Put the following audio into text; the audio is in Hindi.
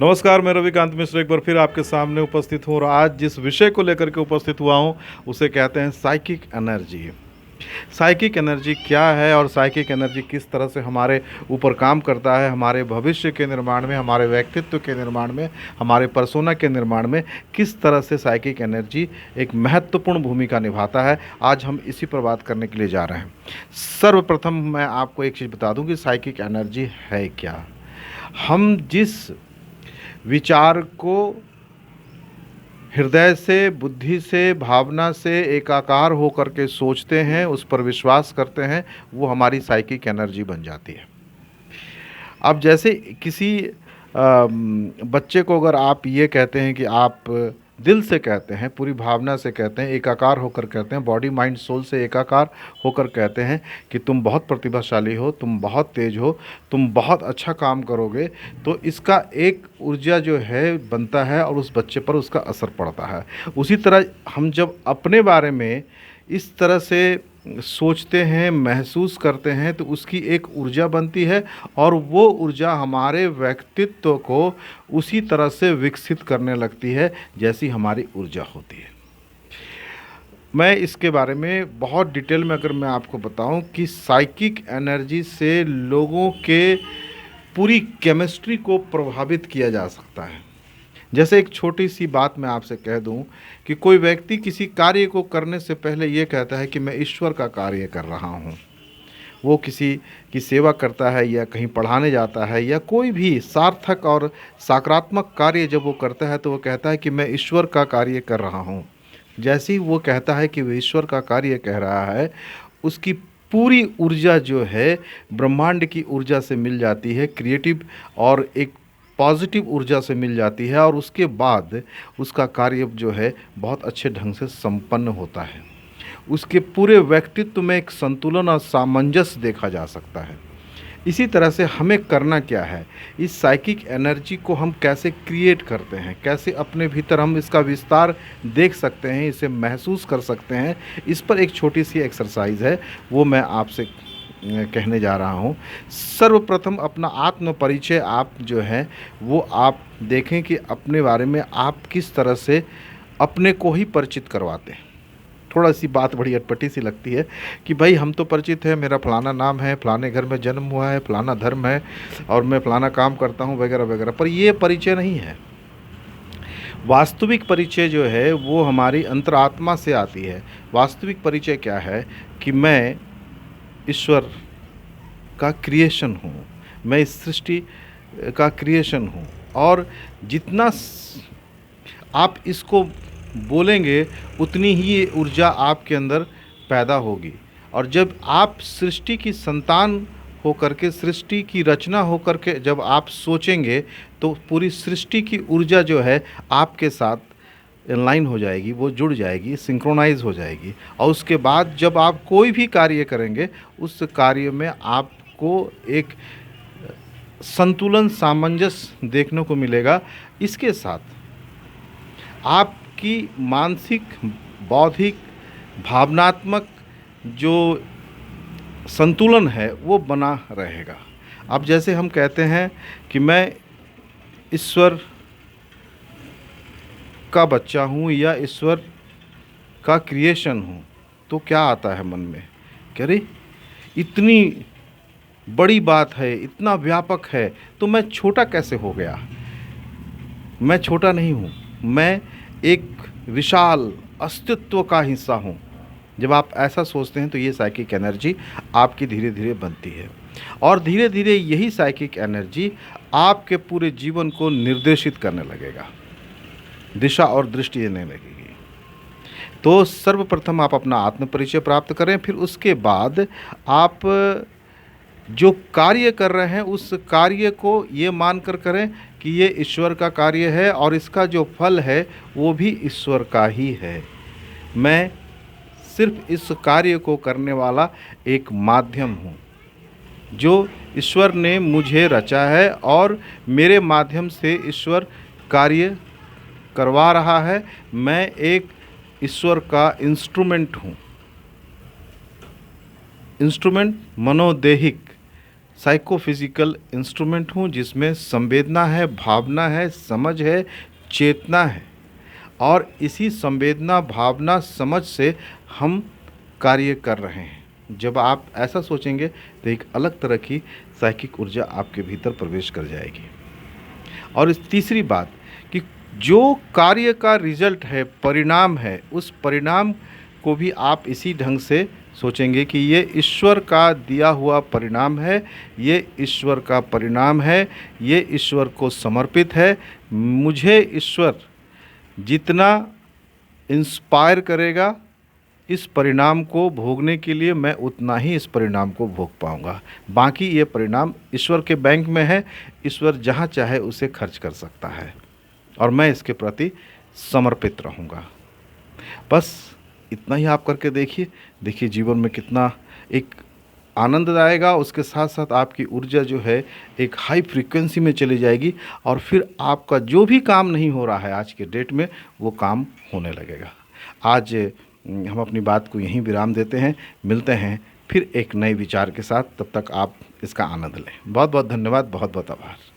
नमस्कार, मैं रविकांत मिश्र एक बार फिर आपके सामने उपस्थित हूँ और आज जिस विषय को लेकर के उपस्थित हुआ हूँ उसे कहते हैं साइकिक एनर्जी। साइकिक एनर्जी क्या है और साइकिक एनर्जी किस तरह से हमारे ऊपर काम करता है, हमारे भविष्य के निर्माण में, हमारे व्यक्तित्व के निर्माण में, हमारे पर्सोना के निर्माण में किस तरह से साइकिक एनर्जी एक महत्वपूर्ण भूमिका निभाता है, आज हम इसी पर बात करने के लिए जा रहे हैं। सर्वप्रथम मैं आपको एक चीज़ बता दूं कि साइकिक एनर्जी है क्या। हम जिस विचार को हृदय से, बुद्धि से, भावना से एकाकार होकर के सोचते हैं, उस पर विश्वास करते हैं, वो हमारी साइकिक एनर्जी बन जाती है। अब जैसे किसी बच्चे को अगर आप ये कहते हैं कि आप दिल से कहते हैं, पूरी भावना से कहते हैं, एकाकार होकर कहते हैं, बॉडी माइंड सोल से एकाकार होकर कहते हैं कि तुम बहुत प्रतिभाशाली हो, तुम बहुत तेज हो, तुम बहुत अच्छा काम करोगे, तो इसका एक ऊर्जा जो है बनता है और उस बच्चे पर उसका असर पड़ता है। उसी तरह हम जब अपने बारे में इस तरह से सोचते हैं, महसूस करते हैं, तो उसकी एक ऊर्जा बनती है और वो ऊर्जा हमारे व्यक्तित्व को उसी तरह से विकसित करने लगती है जैसी हमारी ऊर्जा होती है। मैं इसके बारे में बहुत डिटेल में अगर मैं आपको बताऊं कि साइकिक एनर्जी से लोगों के पूरी केमिस्ट्री को प्रभावित किया जा सकता है। जैसे एक छोटी सी बात मैं आपसे कह दूं कि कोई व्यक्ति किसी कार्य को करने से पहले ये कहता है कि मैं ईश्वर का कार्य कर रहा हूं। वो किसी की सेवा करता है या कहीं पढ़ाने जाता है या कोई भी सार्थक और सकारात्मक कार्य जब वो करता है तो वो कहता है कि मैं ईश्वर का कार्य कर रहा हूं। जैसे ही वो कहता है कि वो ईश्वर का कार्य कह रहा है, उसकी पूरी ऊर्जा जो है ब्रह्मांड की ऊर्जा से मिल जाती है, क्रिएटिव और एक पॉजिटिव ऊर्जा से मिल जाती है और उसके बाद उसका कार्य जो है बहुत अच्छे ढंग से संपन्न होता है। उसके पूरे व्यक्तित्व में एक संतुलन और सामंजस्य देखा जा सकता है। इसी तरह से हमें करना क्या है, इस साइकिक एनर्जी को हम कैसे क्रिएट करते हैं, कैसे अपने भीतर हम इसका विस्तार देख सकते हैं, इसे महसूस कर सकते हैं, इस पर एक छोटी सी एक्सरसाइज है, वो मैं आपसे कहने जा रहा हूँ। सर्वप्रथम अपना आत्म परिचय आप जो है वो आप देखें कि अपने बारे में आप किस तरह से अपने को ही परिचित करवाते हैं। थोड़ा सी बात बड़ी अटपटी सी लगती है कि भाई हम तो परिचित है, मेरा फलाना नाम है, फलाने घर में जन्म हुआ है, फलाना धर्म है और मैं फलाना काम करता हूँ वगैरह वगैरह, पर ये परिचय नहीं है। वास्तविक परिचय जो है वो हमारी अंतरात्मा से आती है। वास्तविक परिचय क्या है कि मैं ईश्वर का क्रिएशन हूँ, मैं इस सृष्टि का क्रिएशन हूँ और जितना आप इसको बोलेंगे उतनी ही ये ऊर्जा आपके अंदर पैदा होगी। और जब आप सृष्टि की संतान होकर के, सृष्टि की रचना होकर के जब आप सोचेंगे तो पूरी सृष्टि की ऊर्जा जो है आपके साथ इनलाइन हो जाएगी, वो जुड़ जाएगी, सिंक्रोनाइज हो जाएगी। और उसके बाद जब आप कोई भी कार्य करेंगे उस कार्य में आपको एक संतुलन, सामंजस्य देखने को मिलेगा। इसके साथ आपकी मानसिक, बौद्धिक, भावनात्मक जो संतुलन है वो बना रहेगा। अब जैसे हम कहते हैं कि मैं ईश्वर का बच्चा हूँ या ईश्वर का क्रिएशन हूँ, तो क्या आता है मन में कि अरे इतनी बड़ी बात है, इतना व्यापक है, तो मैं छोटा कैसे हो गया। मैं छोटा नहीं हूँ, मैं एक विशाल अस्तित्व का हिस्सा हूँ। जब आप ऐसा सोचते हैं तो ये साइकिक एनर्जी आपकी धीरे धीरे बनती है और धीरे धीरे यही साइकिक एनर्जी आपके पूरे जीवन को निर्देशित करने लगेगा, दिशा और दृष्टि देने लगेगी। तो सर्वप्रथम आप अपना आत्म परिचय प्राप्त करें, फिर उसके बाद आप जो कार्य कर रहे हैं उस कार्य को ये मानकर करें कि ये ईश्वर का कार्य है और इसका जो फल है वो भी ईश्वर का ही है। मैं सिर्फ इस कार्य को करने वाला एक माध्यम हूँ। जो ईश्वर ने मुझे रचा है और मेरे माध्यम से ईश्वर कार्य करवा रहा है। मैं एक ईश्वर का इंस्ट्रूमेंट हूँ। इंस्ट्रूमेंट मनोदेहिक, साइकोफिजिकल इंस्ट्रूमेंट हूँ जिसमें संवेदना है, भावना है, समझ है, चेतना है, और इसी संवेदना, भावना, समझ से हम कार्य कर रहे हैं। जब आप ऐसा सोचेंगे तो एक अलग तरह की साइकिक ऊर्जा आपके भीतर प्रवेश कर जाएगी। और इस तीसरी बात कि जो कार्य का रिजल्ट है, परिणाम है, उस परिणाम को भी आप इसी ढंग से सोचेंगे कि ये ईश्वर का दिया हुआ परिणाम है, ये ईश्वर का परिणाम है, ये ईश्वर को समर्पित है। मुझे ईश्वर जितना इंस्पायर करेगा इस परिणाम को भोगने के लिए, मैं उतना ही इस परिणाम को भोग पाऊंगा। बाकी ये परिणाम ईश्वर के बैंक में है, ईश्वर जहाँ चाहे उसे खर्च कर सकता है, और मैं इसके प्रति समर्पित रहूँगा। बस इतना ही आप करके देखिए, देखिए जीवन में कितना एक आनंद आएगा। उसके साथ साथ आपकी ऊर्जा जो है एक हाई फ्रीक्वेंसी में चली जाएगी, और फिर आपका जो भी काम नहीं हो रहा है आज के डेट में, वो काम होने लगेगा। आज हम अपनी बात को यहीं विराम देते हैं, मिलते हैं फिर एक नए विचार के साथ। तब तक आप इसका आनंद लें। बहुत बहुत धन्यवाद, बहुत बहुत आभार।